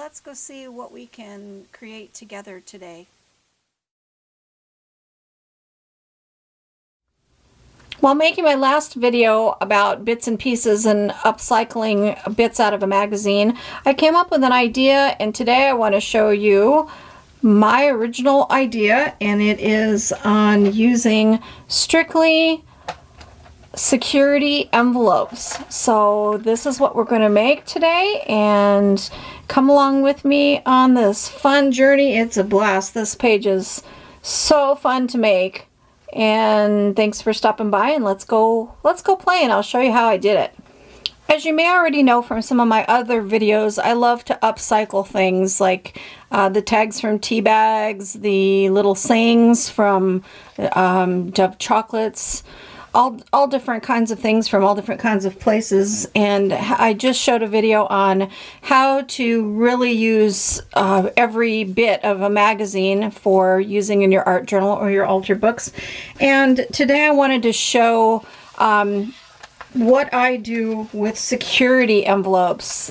let's go see what we can create together today. While making my last video about bits and pieces and upcycling bits out of a magazine, I came up with an idea, and today I want to show you my original idea, and it is on using strictly security envelopes. So this is what we're going to make today, and come along with me on this fun journey. It's a blast. This page is so fun to make. And thanks for stopping by, and let's go play, and I'll show you how I did it. As you may already know from some of my other videos, I love to upcycle things like the tags from tea bags, the little sayings from Dove chocolates, all different kinds of things from all different kinds of places. And I just showed a video on how to really use every bit of a magazine for using in your art journal or your altered books. And today I wanted to show what I do with security envelopes.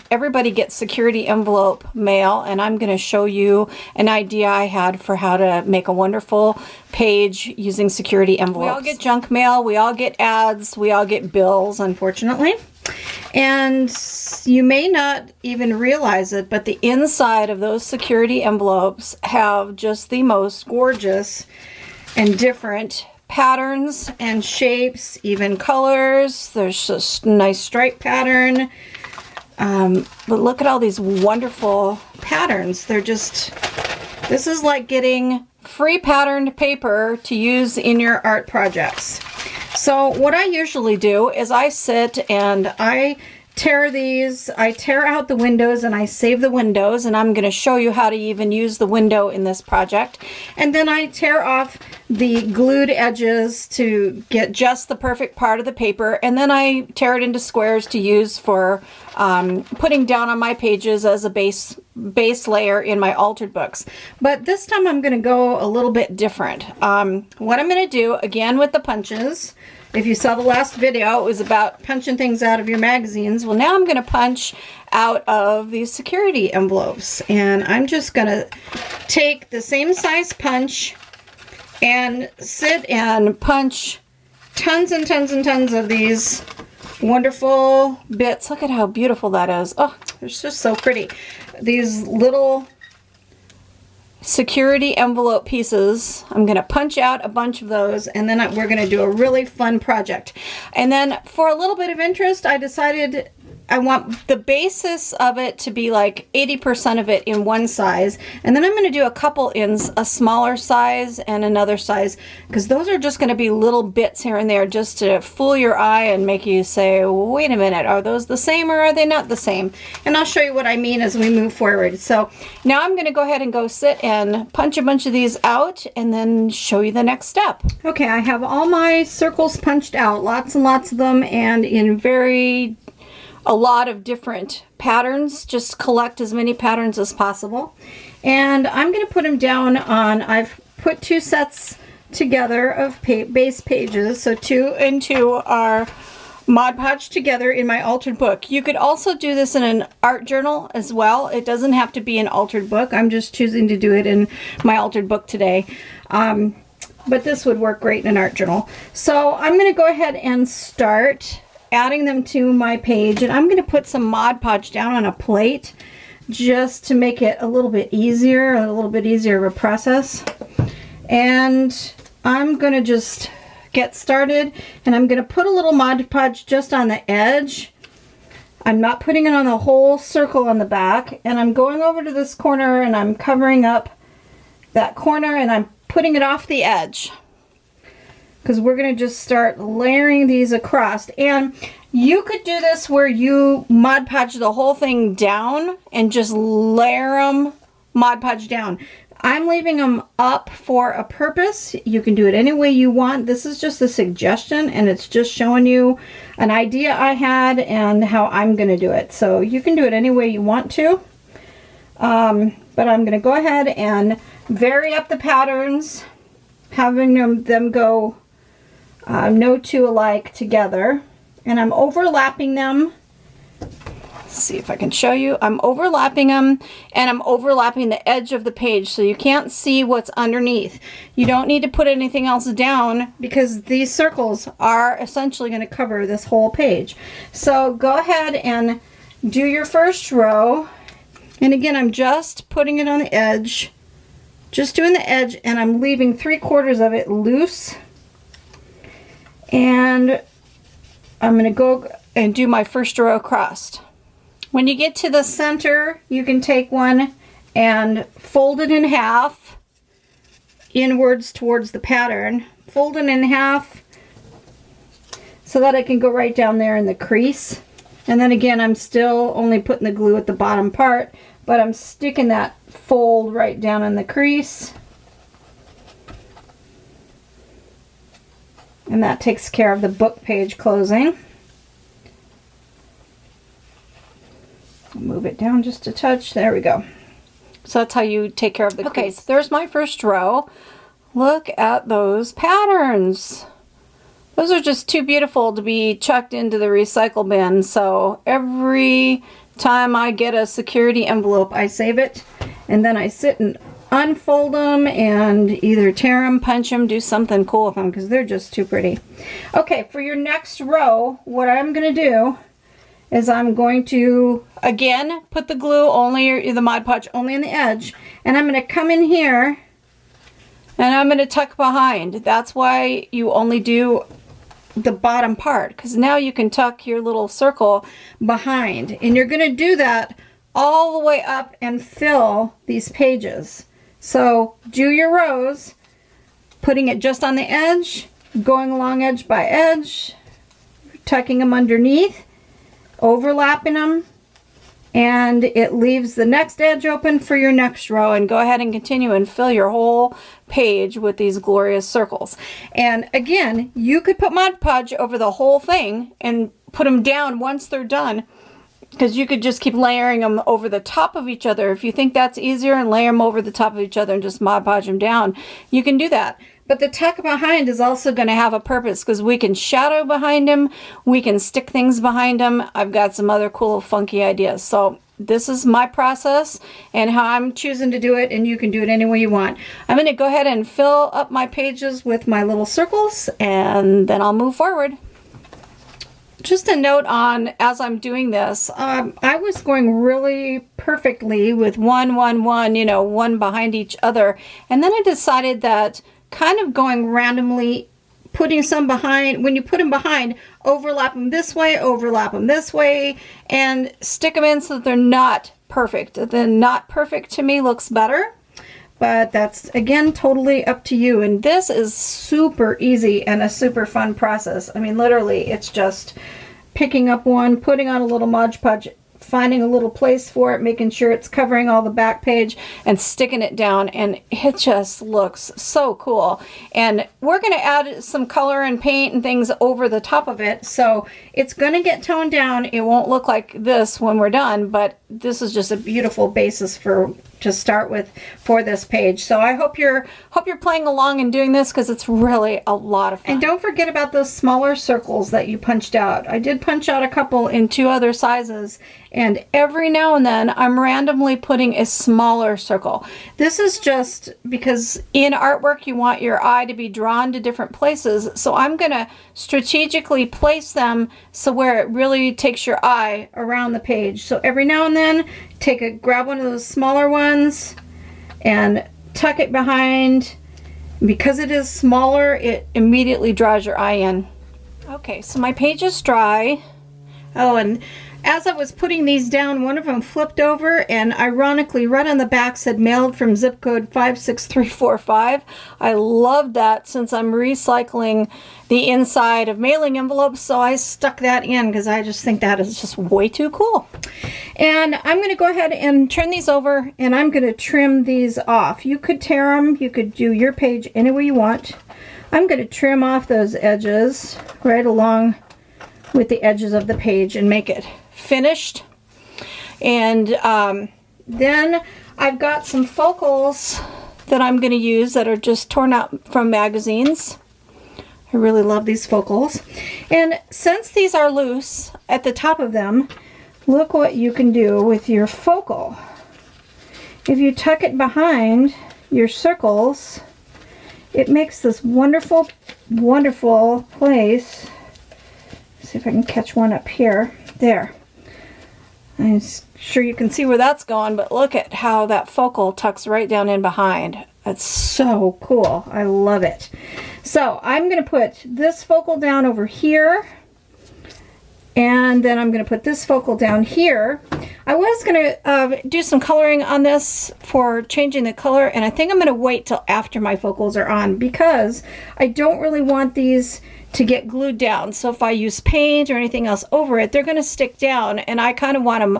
Everybody gets security envelope mail, and I'm going to show you an idea I had for how to make a wonderful page using security envelopes. We all get junk mail, we all get ads, we all get bills, unfortunately. And you may not even realize it, but the inside of those security envelopes have just the most gorgeous and different patterns and shapes, even colors. There's just a nice stripe pattern. But look at all these wonderful patterns. They're just, this is like getting free patterned paper to use in your art projects. So what I usually do is I sit and I tear these, I tear out the windows and I save the windows, and I'm going to show you how to even use the window in this project. And then I tear off the glued edges to get just the perfect part of the paper, and then I tear it into squares to use for putting down on my pages as a base layer in my altered books. But this time I'm going to go a little bit different. What I'm going to do, again with the punches, if you saw the last video, it was about punching things out of your magazines. Well, now I'm going to punch out of these security envelopes. And I'm just going to take the same size punch and sit and punch tons and tons and tons of these wonderful bits. Look at how beautiful that is. Oh, it's just so pretty. These little security envelope pieces. I'm going to punch out a bunch of those, and then we're going to do a really fun project. And then for a little bit of interest, I decided I want the basis of it to be like 80% of it in one size, and then I'm going to do a couple in a smaller size and another size, because those are just going to be little bits here and there just to fool your eye and make you say, wait a minute, are those the same or are they not the same? And I'll show you what I mean as we move forward. So now I'm going to go ahead and go sit and punch a bunch of these out and then show you the next step. Okay, I have all my circles punched out, lots and lots of them, and in a lot of different patterns. Just collect as many patterns as possible. And I'm going to put them down on, I've put two sets together of base pages. So 2 and 2 are Mod Podge together in my altered book. You could also do this in an art journal as well. It doesn't have to be an altered book. I'm just choosing to do it in my altered book today. But this would work great in an art journal. So I'm going to go ahead and start adding them to my page, and I'm going to put some Mod Podge down on a plate just to make it a little bit easier of a process. And I'm going to just get started, and I'm going to put a little Mod Podge just on the edge. I'm not putting it on the whole circle on the back, and I'm going over to this corner and I'm covering up that corner, and I'm putting it off the edge, because we're going to just start layering these across. And you could do this where you Mod Podge the whole thing down and just layer them Mod Podge down. I'm leaving them up for a purpose. You can do it any way you want. This is just a suggestion, and it's just showing you an idea I had and how I'm going to do it. So you can do it any way you want to. But I'm going to go ahead and vary up the patterns, having them go no two alike together, and I'm overlapping them see if I can show you. I'm overlapping them, and I'm overlapping the edge of the page so you can't see what's underneath. You don't need to put anything else down because these circles are essentially going to cover this whole page. So go ahead and do your first row. And again, I'm just putting it on the edge, just doing the edge, and I'm leaving 3/4 of it loose. And I'm going to go and do my first row across. When you get to the center, you can take one and fold it in half inwards towards the pattern. Fold it in half so that it can go right down there in the crease. And then again, I'm still only putting the glue at the bottom part, but I'm sticking that fold right down in the crease. And that takes care of the book page closing. Move it down just a touch. There we go. So that's how you take care of the crease. Okay, so there's my first row. Look at those patterns. Those are just too beautiful to be chucked into the recycle bin. So every time I get a security envelope, I save it, and then I sit and unfold them and either tear them, punch them, do something cool with them because they're just too pretty. Okay, for your next row, what I'm going to do is I'm going to, again, put the glue only, the Mod Podge only in the edge, and I'm going to come in here and I'm going to tuck behind. That's why you only do the bottom part, because now you can tuck your little circle behind, and you're going to do that all the way up and fill these pages. So do your rows, putting it just on the edge, going along edge by edge, tucking them underneath, overlapping them, and it leaves the next edge open for your next row. And go ahead and continue and fill your whole page with these glorious circles. And again, you could put Mod Podge over the whole thing and put them down once they're done, because you could just keep layering them over the top of each other. If you think that's easier, and layer them over the top of each other and just Mod Podge them down, you can do that. But the tuck behind is also going to have a purpose, because we can shadow behind them, we can stick things behind them. I've got some other cool funky ideas. So this is my process and how I'm choosing to do it, and you can do it any way you want. I'm going to go ahead and fill up my pages with my little circles, and then I'll move forward. Just a note on, as I'm doing this, I was going really perfectly with one, you know, one behind each other. And then I decided that kind of going randomly, putting some behind, when you put them behind, overlap them this way, overlap them this way, and stick them in so that they're not perfect. The not perfect to me looks better. But that's, again, totally up to you. And this is super easy and a super fun process. I mean, literally, it's just picking up one, putting on a little Mod Podge, finding a little place for it, making sure it's covering all the back page, and sticking it down, and it just looks so cool. And we're going to add some color and paint and things over the top of it, so it's going to get toned down. It won't look like this when we're done, but this is just a beautiful basis to start with for this page. So I hope you're playing along and doing this, because it's really a lot of fun. And don't forget about those smaller circles that you punched out. I did punch out a couple in 2 other sizes, and every now and then I'm randomly putting a smaller circle. This is just because in artwork you want your eye to be drawn to different places, so I'm going to strategically place them so where it really takes your eye around the page. So every now and then grab one of those smaller ones and tuck it behind. Because it is smaller, it immediately draws your eye in. Okay, so my page is dry. Oh, and as I was putting these down, one of them flipped over, and ironically, right on the back said mailed from zip code 56345. I love that, since I'm recycling the inside of mailing envelopes, so I stuck that in because I just think that is just way too cool. And I'm going to go ahead and turn these over, and I'm going to trim these off. You could tear them, you could do your page any way you want. I'm going to trim off those edges right along with the edges of the page and make it finished. And then I've got some focals that I'm going to use that are just torn out from magazines. I really love these focals. And since these are loose at the top of them, look what you can do with your focal. If you tuck it behind your circles, it makes this wonderful, wonderful place. Let's see if I can catch one up here. There. I'm sure you can see where that's going, but look at how that focal tucks right down in behind. That's so cool. I love it. So I'm going to put this focal down over here, and then I'm going to put this focal down here. I was going to do some coloring on this for changing the color, and I think I'm going to wait till after my focals are on because I don't really want these to get glued down. So if I use paint or anything else over it, they're going to stick down, and I kind of want them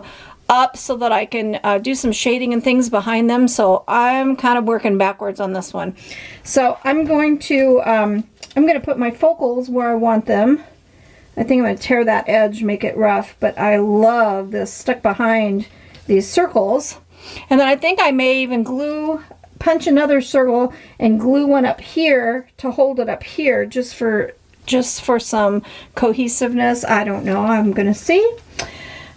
up so that I can do some shading and things behind them. So I'm kind of working backwards on this one. So I'm going to put my focals where I want them. I think I'm going to tear that edge, make it rough, but I love this stuck behind these circles. And then I think I may even punch another circle and glue one up here to hold it up here just for some cohesiveness. I don't know. I'm going to see.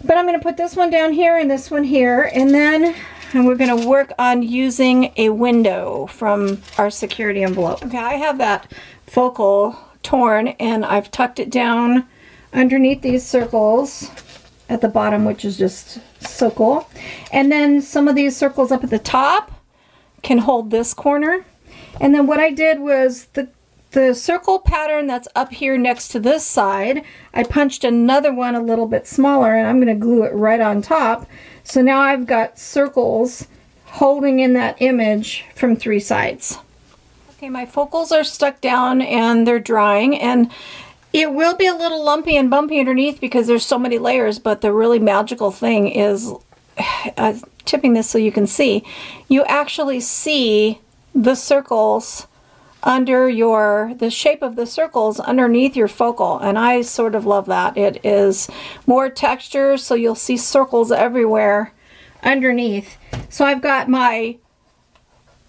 But I'm going to put this one down here and this one here, and then we're going to work on using a window from our security envelope. Okay, I have that focal torn, and I've tucked it down underneath these circles at the bottom, which is just so cool. And then some of these circles up at the top can hold this corner. And then what I did was the circle pattern that's up here next to this side, I punched another one a little bit smaller, and I'm going to glue it right on top. So now I've got circles holding in that image from 3 sides. Okay, my focals are stuck down and they're drying, and it will be a little lumpy and bumpy underneath because there's so many layers, but the really magical thing is, tipping this so you can see, you actually see the circles under the shape of the circles underneath your focal, and I sort of love that. It is more texture, so you'll see circles everywhere underneath. So I've got my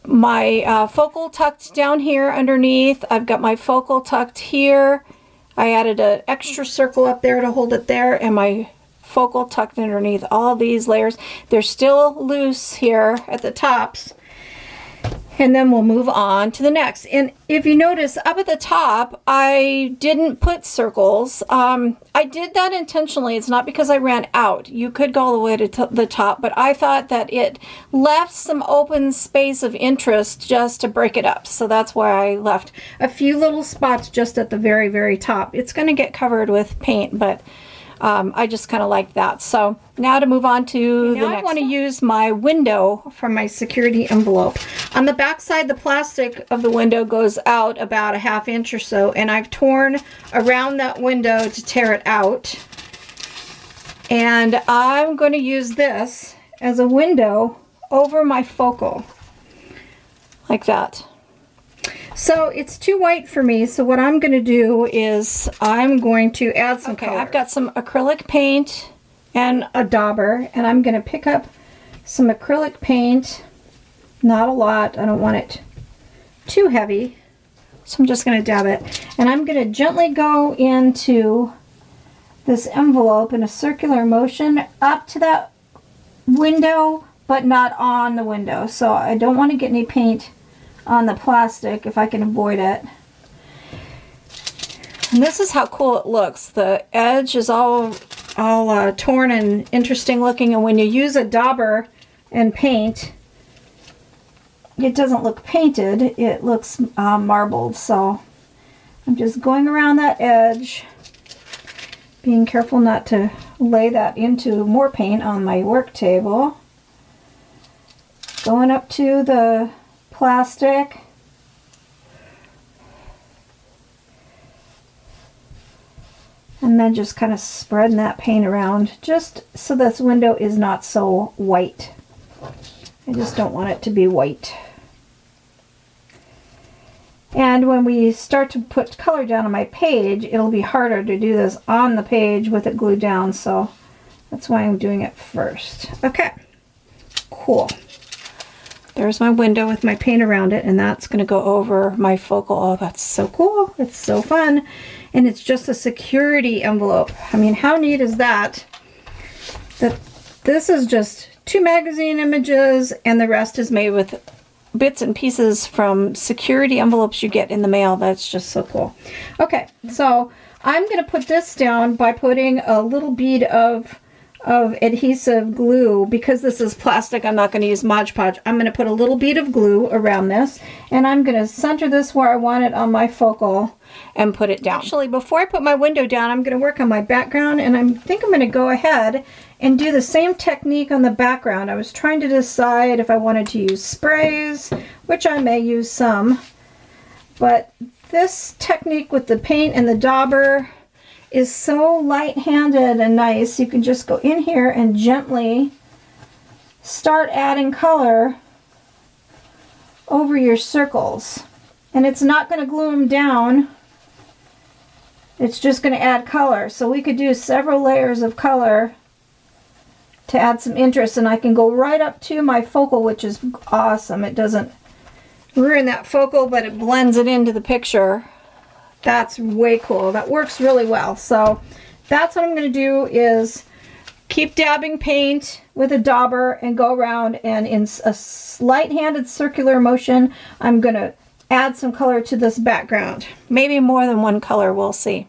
focal tucked down here underneath. I've got my focal tucked here. I added an extra circle up there to hold it there, and my focal tucked underneath all these layers. They're still loose here at the tops. And then we'll move on to the next. And if you notice up at the top, I didn't put circles. I did that intentionally. It's not because I ran out. You could go all the way to the top, but I thought that it left some open space of interest just to break it up. So that's why I left a few little spots just at the very, very top. It's going to get covered with paint, but I just kind of like that. So now to move on to the next. I want to use my window from my security envelope. On the back side, the plastic of the window goes out about a ½ inch or so, and I've torn around that window to tear it out. And I'm going to use this as a window over my focal, like that. So it's too white for me, so what I'm going to do is I'm going to add some color. I've got some acrylic paint and a dauber, and I'm going to pick up some acrylic paint, not a lot, I don't want it too heavy, so I'm just going to dab it, and I'm going to gently go into this envelope in a circular motion up to that window, but not on the window, so I don't want to get any paint on the plastic if I can avoid it. And this is how cool it looks. The edge is all torn and interesting looking, and when you use a dauber and paint, it doesn't look painted, it looks marbled. So I'm just going around that edge, being careful not to lay that into more paint on my work table. Going up to the plastic. And then just kind of spreading that paint around just so this window is not so white. I just don't want it to be white. And when we start to put color down on my page, it'll be harder to do this on the page with it glued down, so that's why I'm doing it first. Okay, cool. There's my window with my paint around it, and that's going to go over my focal. Oh, that's so cool. It's so fun. And it's just a security envelope. I mean, how neat is that? that this is just 2 magazine images, and the rest is made with bits and pieces from security envelopes you get in the mail. That's just so cool. Okay, so I'm going to put this down by putting a little bead of adhesive glue. Because this is plastic, I'm not going to use Mod Podge. I'm going to put a little bead of glue around this, and I'm going to center this where I want it on my focal and put it down. Actually, before I put my window down, I'm going to work on my background, and I think I'm going to go ahead and do the same technique on the background. I was trying to decide if I wanted to use sprays, which I may use some, but this technique with the paint and the dauber is so light-handed and nice. You can just go in here and gently start adding color over your circles. And it's not going to glue them down. It's just going to add color. So we could do several layers of color to add some interest, and I can go right up to my focal, which is awesome. It doesn't ruin that focal, but it blends it into the picture. That's way cool. That works really well. So that's what I'm going to do, is keep dabbing paint with a dauber and go around, and in a light-handed circular motion, I'm going to add some color to this background. Maybe more than one color, we'll see.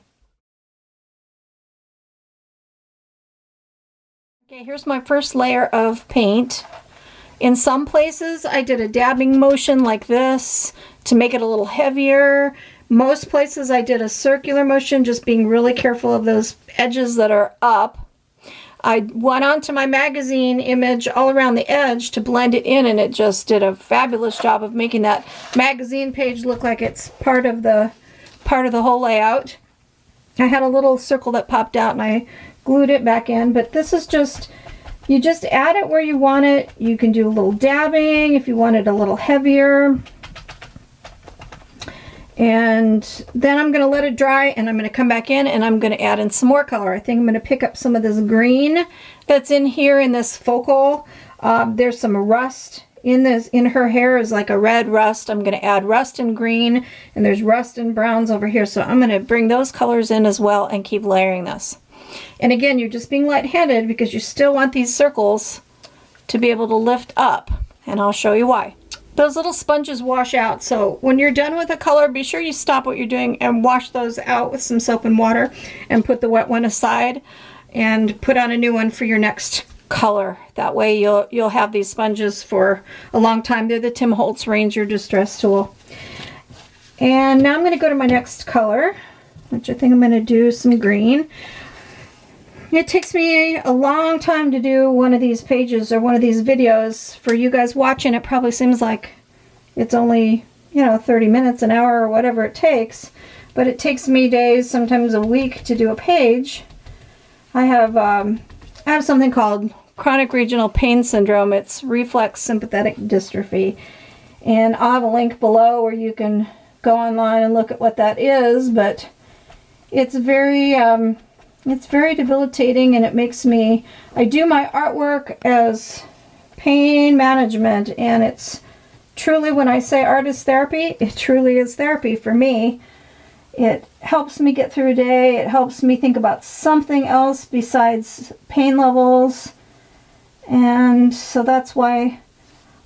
Okay, here's my first layer of paint. In some places I did a dabbing motion like this to make it a little heavier. Most places I did a circular motion, just being really careful of those edges that are up. I went onto my magazine image all around the edge to blend it in, and it just did a fabulous job of making that magazine page look like it's part of the whole layout. I had a little circle that popped out and I glued it back in, but this is just, you just add it where you want it. You can do a little dabbing if you want it a little heavier. And then I'm going to let it dry, and I'm going to come back in and I'm going to add in some more color. I think I'm going to pick up some of this green that's in here in this focal. There's some rust in this, in her hair is like a red rust. I'm going to add rust and green, and there's rust and browns over here. So I'm going to bring those colors in as well and keep layering this. And again, you're just being light-handed because you still want these circles to be able to lift up, and I'll show you why. Those little sponges wash out, so when you're done with a color, be sure you stop what you're doing and wash those out with some soap and water, and put the wet one aside and put on a new one for your next color. That way you'll have these sponges for a long time. They're the Tim Holtz Ranger Distress Tool. And now I'm going to go to my next color, which I think I'm going to do some green. It takes me a long time to do one of these pages or one of these videos. For you guys watching, it probably seems like it's only, 30 minutes, an hour, or whatever it takes. But it takes me days, sometimes a week, to do a page. I have something called chronic regional pain syndrome. It's reflex sympathetic dystrophy. And I'll have a link below where you can go online and look at what that is. But it's very debilitating, and it makes me, I do my artwork as pain management, and it's truly, when I say art is therapy, it truly is therapy for me. It helps me get through a day. It helps me think about something else besides pain levels. And so that's why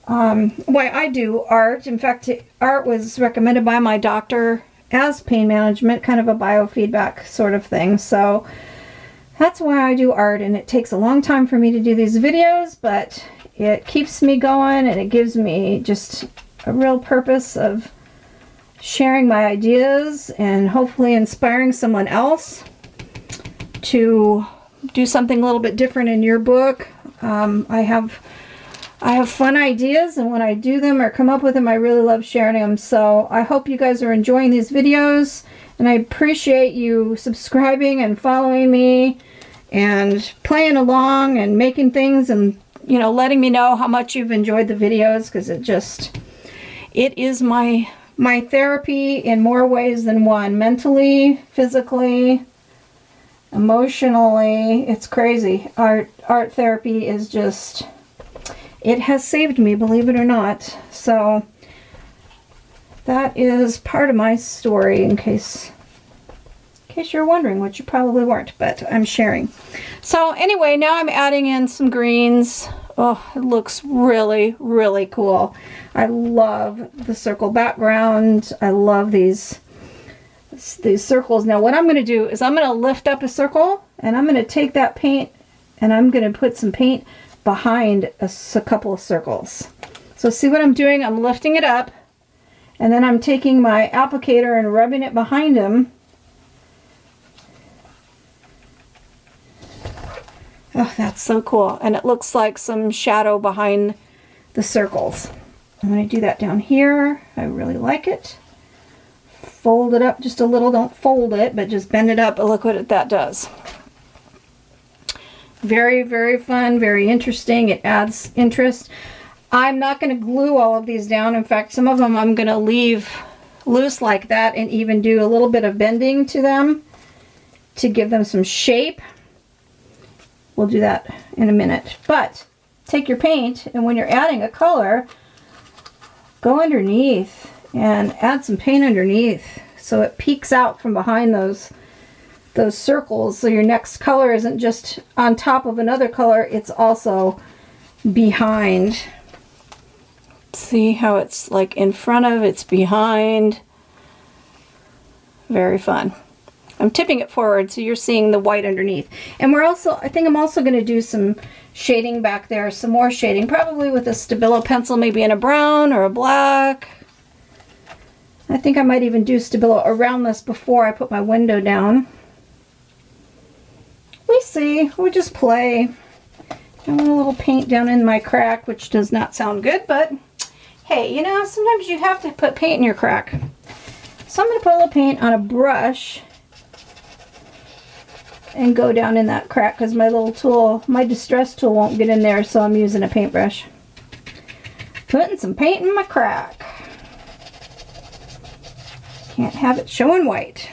I do art. In fact, art was recommended by my doctor as pain management, kind of a biofeedback sort of thing. So that's why I do art, and it takes a long time for me to do these videos, but it keeps me going, and it gives me just a real purpose of sharing my ideas and hopefully inspiring someone else to do something a little bit different in your book. I have fun ideas, and when I do them or come up with them, I really love sharing them. So I hope you guys are enjoying these videos, and I appreciate you subscribing and following me and playing along and making things, and letting me know how much you've enjoyed the videos, because it is my therapy in more ways than one. Mentally, physically, emotionally, it's crazy. Art therapy is just, it has saved me, believe it or not. So that is part of my story, in case you're wondering, which you probably weren't, but I'm sharing. So anyway, now I'm adding in some greens. Oh, it looks really, really cool. I love the circle background. I love these circles. Now what I'm going to do is I'm going to lift up a circle and I'm going to take that paint and I'm going to put some paint behind a couple of circles. So see what I'm doing? I'm lifting it up and then I'm taking my applicator and rubbing it behind them. Oh, that's so cool. And it looks like some shadow behind the circles. I'm going to do that down here. I really like it. Fold it up just a little. Don't fold it, but just bend it up. But look what that does. Very, very fun, very interesting. It adds interest. I'm not going to glue all of these down. In fact, some of them I'm going to leave loose like that and even do a little bit of bending to them to give them some shape. We'll do that in a minute. But take your paint and when you're adding a color, go underneath and add some paint underneath so it peeks out from behind those circles, so your next color isn't just on top of another color, it's also behind. See how it's like in front of, it's behind. Very fun. I'm tipping it forward so you're seeing the white underneath. And we're also, I think I'm also going to do some shading back there, some more shading, probably with a Stabilo pencil, maybe in a brown or a black. I think I might even do Stabilo around this before I put my window down. We see, we just play. I want a little paint down in my crack, which does not sound good, but hey, you know, sometimes you have to put paint in your crack. So I'm going to put a little paint on a brush and go down in that crack because my little tool, my distress tool won't get in there, so I'm using a paintbrush. Putting some paint in my crack. Can't have it showing white.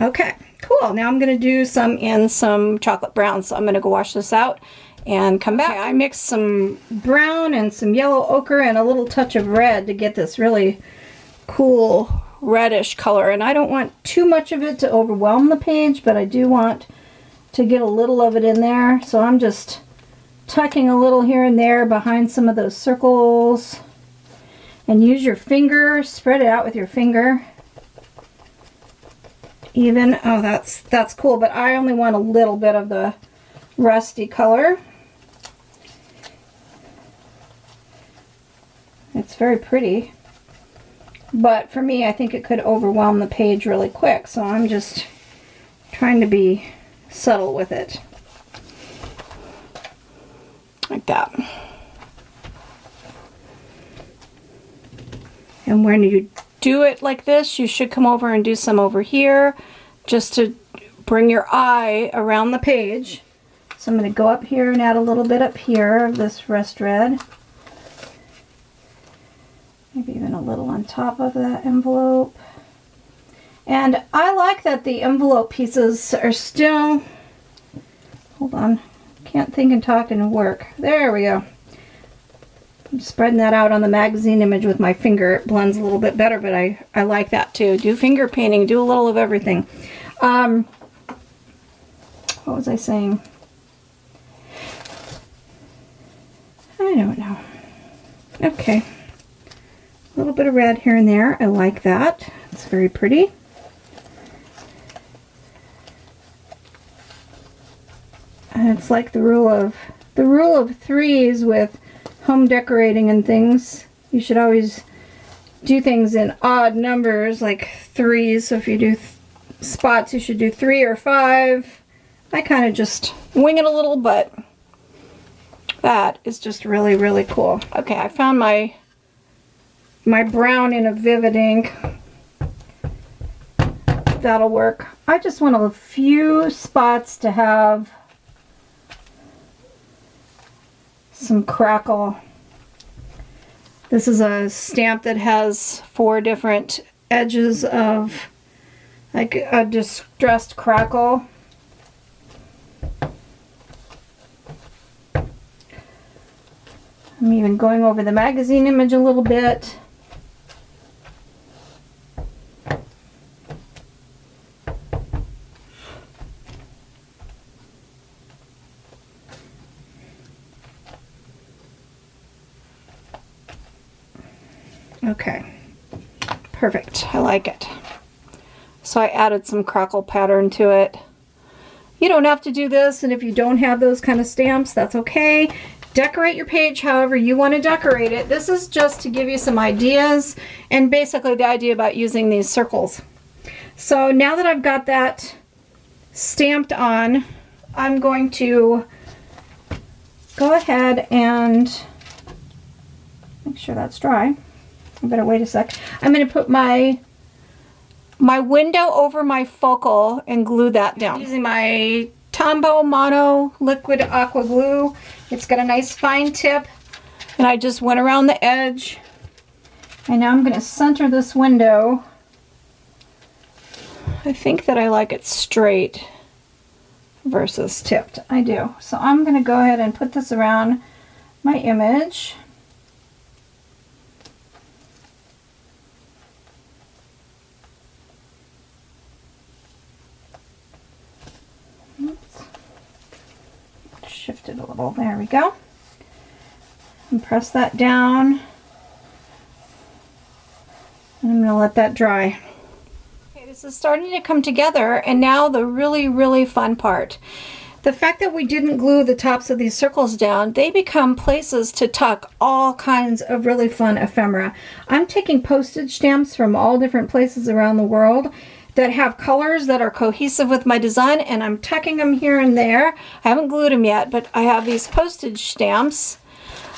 Okay. Cool. Now I'm going to do some in some chocolate brown. So I'm going to go wash this out and come back. Okay, I mixed some brown and some yellow ochre and a little touch of red to get this really cool reddish color. And I don't want too much of it to overwhelm the page, but I do want to get a little of it in there. So I'm just tucking a little here and there behind some of those circles. And use your finger, spread it out with your finger. Even, oh, that's cool, but I only want a little bit of the rusty color. It's very pretty, but for me, I think it could overwhelm the page really quick, so I'm just trying to be subtle with it. Like that. And when you do it like this, you should come over and do some over here just to bring your eye around the page. So I'm going to go up here and add a little bit up here of this rust red. Maybe even a little on top of that envelope. And I like that the envelope pieces are still, hold on, can't think and talk and work. There we go. I'm spreading that out on the magazine image with my finger. It blends a little bit better, but I like that too. Do finger painting, do a little of everything. What was I saying? I don't know. Okay. A little bit of red here and there. I like that. It's very pretty. And it's like the rule of threes with home decorating and things. You should always do things in odd numbers, like threes. So if you do spots, you should do 3 or 5. I kind of just wing it a little, but that is just really, really cool. Okay, I found my brown in a vivid ink. That'll work. I just want a few spots to have some crackle. This is a stamp that has 4 different edges of like a distressed crackle. I'm even going over the magazine image a little bit. Okay, perfect. I like it. So I added some crackle pattern to it. You don't have to do this, and if you don't have those kind of stamps, that's okay. Decorate your page however you want to decorate it. This is just to give you some ideas, and basically the idea about using these circles. So now that I've got that stamped on, I'm going to go ahead and make sure that's dry. I better wait a sec. I'm going to put my window over my focal and glue that down. I'm using my Tombow Mono Liquid Aqua Glue. It's got a nice fine tip, and I just went around the edge, and now I'm going to center this window. I think that I like it straight versus tipped. I do. So I'm going to go ahead and put this around my image. Oops. Shift it a little. There we go. And press that down. And I'm going to let that dry. This is starting to come together, and now the really fun part. The fact that we didn't glue the tops of these circles down, they become places to tuck all kinds of really fun ephemera. I'm taking postage stamps from all different places around the world that have colors that are cohesive with my design, and I'm tucking them here and there. I haven't glued them yet, but I have these postage stamps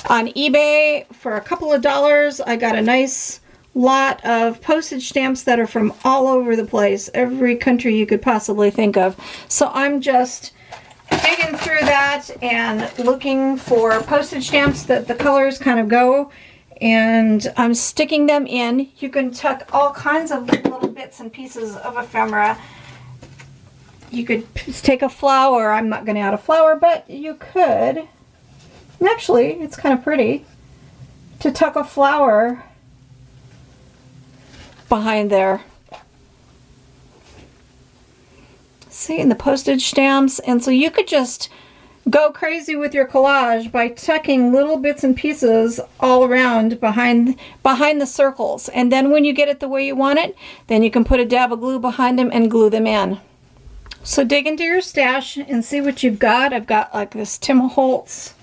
on eBay for a couple of dollars. I got a nice lot of postage stamps that are from all over the place, every country you could possibly think of. So I'm just digging through that and looking for postage stamps that the colors kind of go, and I'm sticking them in. You can tuck all kinds of little bits and pieces of ephemera. You could take a flower. I'm not going to add a flower, but you could. And actually, it's kind of pretty to tuck a flower behind there. See, in the postage stamps. And so you could just go crazy with your collage by tucking little bits and pieces all around behind the circles. And then when you get it the way you want it, then you can put a dab of glue behind them and glue them in. So dig into your stash and see what you've got. I've got like this Tim Holtz.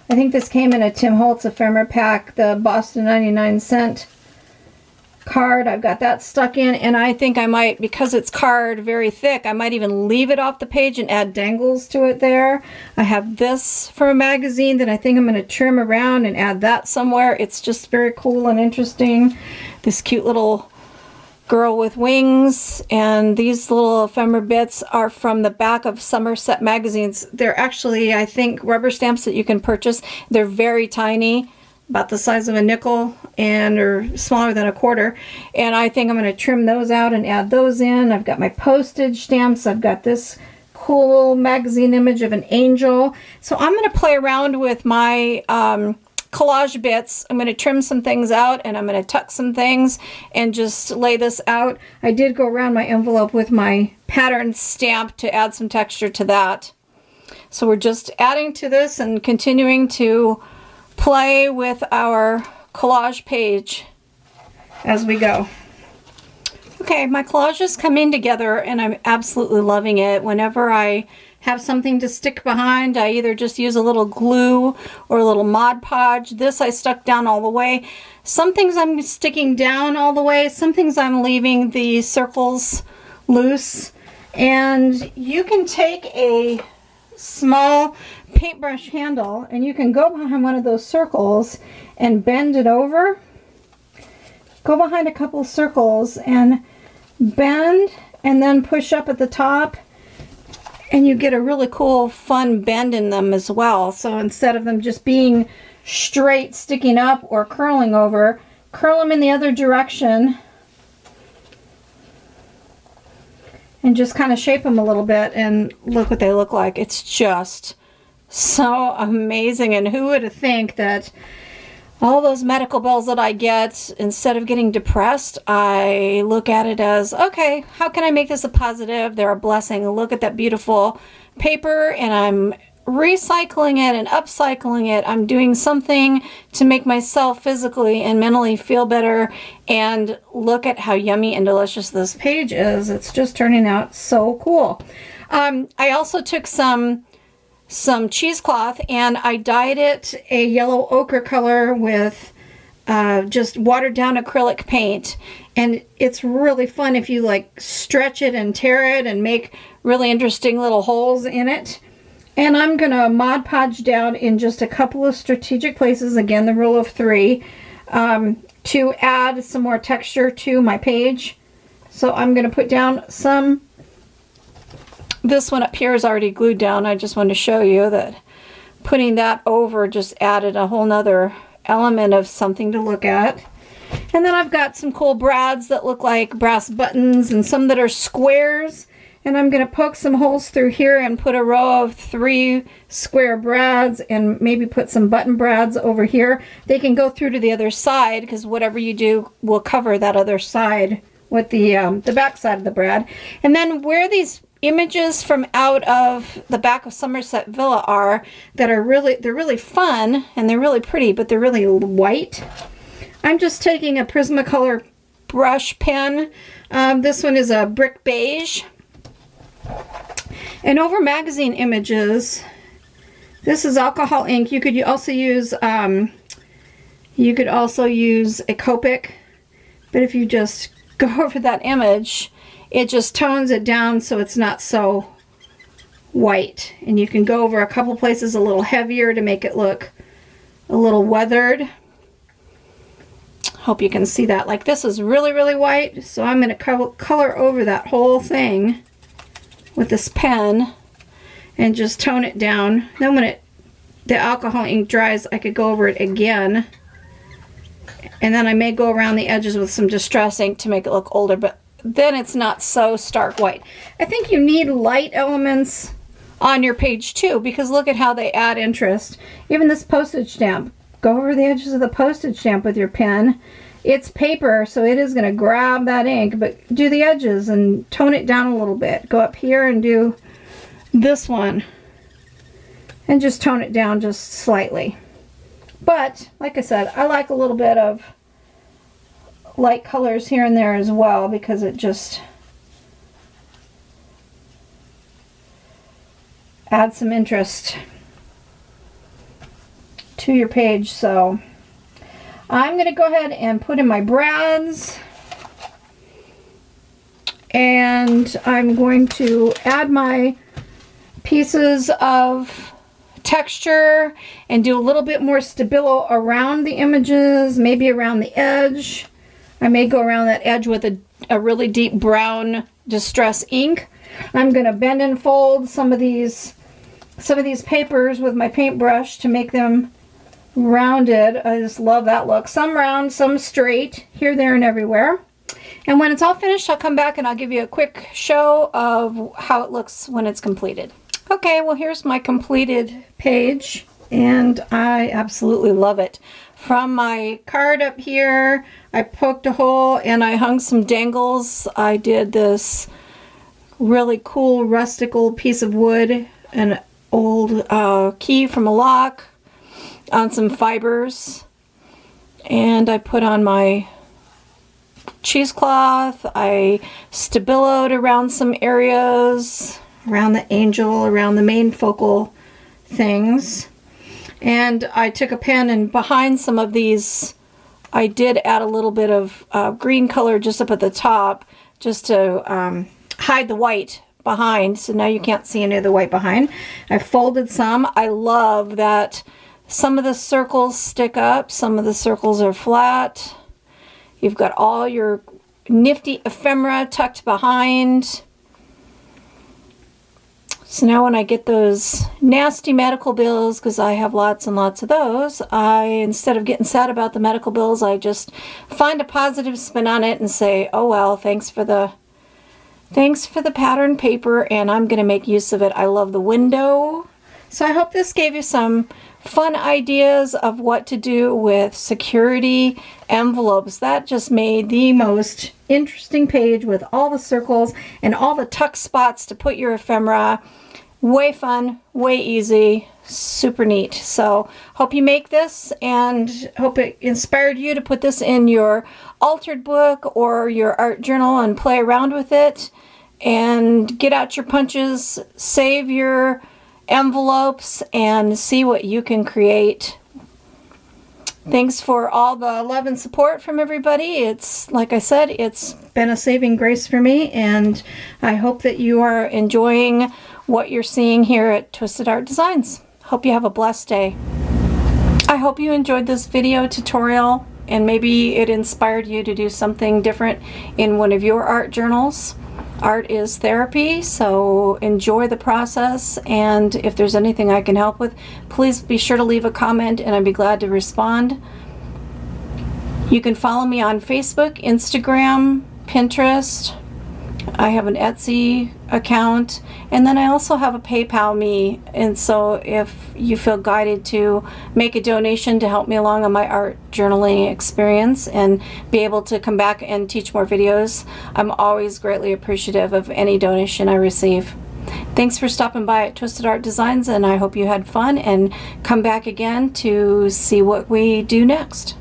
I think this came in a Tim Holtz ephemera pack, the Boston 99-cent card. I've got that stuck in, and I think I might, because it's card very thick, I might even leave it off the page and add dangles to it there. I have this from a magazine that I think I'm going to trim around and add that somewhere. It's just very cool and interesting. This cute little girl with wings, and these little ephemera bits are from the back of Somerset magazines. They're actually, I think, rubber stamps that you can purchase. They're very tiny, about the size of a nickel and or smaller than a quarter, and I think I'm going to trim those out and add those in. I've got my postage stamps. I've got this cool magazine image of an angel. So I'm going to play around with my collage bits. I'm going to trim some things out, and I'm going to tuck some things and just lay this out. I did go around my envelope with my pattern stamp to add some texture to that. So we're just adding to this and continuing to play with our collage page as we go. Okay, my collage is coming together, and I'm absolutely loving it. Whenever I have something to stick behind, I either just use a little glue or a little Mod Podge. This I stuck down all the way. Some things I'm sticking down all the way, some things I'm leaving the circles loose. And you can take a small paintbrush handle and you can go behind one of those circles and bend it over. Go behind a couple of circles and bend, and then push up at the top, and you get a really cool fun bend in them as well. So instead of them just being straight sticking up or curling over, curl them in the other direction and just kind of shape them a little bit, and look what they look like. It's just so amazing. And who would think that all those medical bills that I get, instead of getting depressed, I look at it as, okay, how can I make this a positive? They're a blessing. Look at that beautiful paper, and I'm recycling it and upcycling it. I'm doing something to make myself physically and mentally feel better. And look at how yummy and delicious this page is. It's just turning out so cool. I also took some cheesecloth and I dyed it a yellow ochre color with just watered down acrylic paint. And it's really fun if you like stretch it and tear it and make really interesting little holes in it. And I'm going to Mod Podge down in just a couple of strategic places, again, the rule of 3, to add some more texture to my page. So I'm going to put down some. This one up here is already glued down. I just wanted to show you that putting that over just added a whole nother element of something to look at. And then I've got some cool brads that look like brass buttons and some that are squares. And I'm going to poke some holes through here and put a row of 3 square brads and maybe put some button brads over here. They can go through to the other side because whatever you do will cover that other side with the back side of the brad. And then where these images from out of the back of Somerset Villa are that are they're really fun and they're really pretty, but they're really white. I'm just taking a Prismacolor brush pen. This one is a brick beige. And over magazine images, this is alcohol ink. You could also use a Copic, but if you just go over that image, it just tones it down so it's not so white. And you can go over a couple places a little heavier to make it look a little weathered. Hope you can see that. Like this is really, really white, so I'm going to color over that whole thing with this pen and just tone it down. Then when the alcohol ink dries, I could go over it again. And then I may go around the edges with some distress ink to make it look older, but then it's not so stark white. I think you need light elements on your page too, because look at how they add interest. Even this postage stamp, go over the edges of the postage stamp with your pen. It's paper, so it is going to grab that ink, but do the edges and tone it down a little bit. Go up here and do this one and just tone it down just slightly. But, like I said, I like a little bit of light colors here and there as well because it just adds some interest to your page. So I'm going to go ahead and put in my brads, and I'm going to add my pieces of texture and do a little bit more stabilo around the images, maybe around the edge. I may go around that edge with a really deep brown distress ink. I'm going to bend and fold some of these papers with my paintbrush to make them rounded. I just love that look. Some round, some straight, here, there, and everywhere. And when it's all finished, I'll come back and I'll give you a quick show of how it looks when it's completed. Okay, well, here's my completed page, and I absolutely love it. From my card up here, I poked a hole and I hung some dangles. I did this really cool rustical piece of wood, an old key from a lock, on some fibers, and I put on my cheesecloth. I stabiloed around some areas, around the angel, around the main focal things. And I took a pen and behind some of these I did add a little bit of green color just up at the top just to hide the white behind, so now you can't see any of the white behind. I folded some. I love that some of the circles stick up, some of the circles are flat. You've got all your nifty ephemera tucked behind. So now when I get those nasty medical bills, because I have lots and lots of those, instead of getting sad about the medical bills, I just find a positive spin on it and say, oh well, thanks for the pattern paper, and I'm going to make use of it. I love the window. So I hope this gave you some fun ideas of what to do with security envelopes. That just made the most interesting page with all the circles and all the tuck spots to put your ephemera. way fun, way easy, super neat. So hope you make this, and hope it inspired you to put this in your altered book or your art journal and play around with it, and get out your punches, save your envelopes, and see what you can create. Thanks for all the love and support from everybody. It's, like I said, it's been a saving grace for me, and I hope that you are enjoying what you're seeing here at Twisted Art Designs. Hope you have a blessed day. I hope you enjoyed this video tutorial, and maybe it inspired you to do something different in one of your art journals. Art is therapy, so enjoy the process, and if there's anything I can help with, please be sure to leave a comment and I'd be glad to respond. You can follow me on Facebook, Instagram, Pinterest. I have an Etsy account, and then I also have a PayPal me, and so if you feel guided to make a donation to help me along on my art journaling experience and be able to come back and teach more videos, I'm always greatly appreciative of any donation I receive. Thanks for stopping by at Twisted Art Designs, and I hope you had fun, and come back again to see what we do next.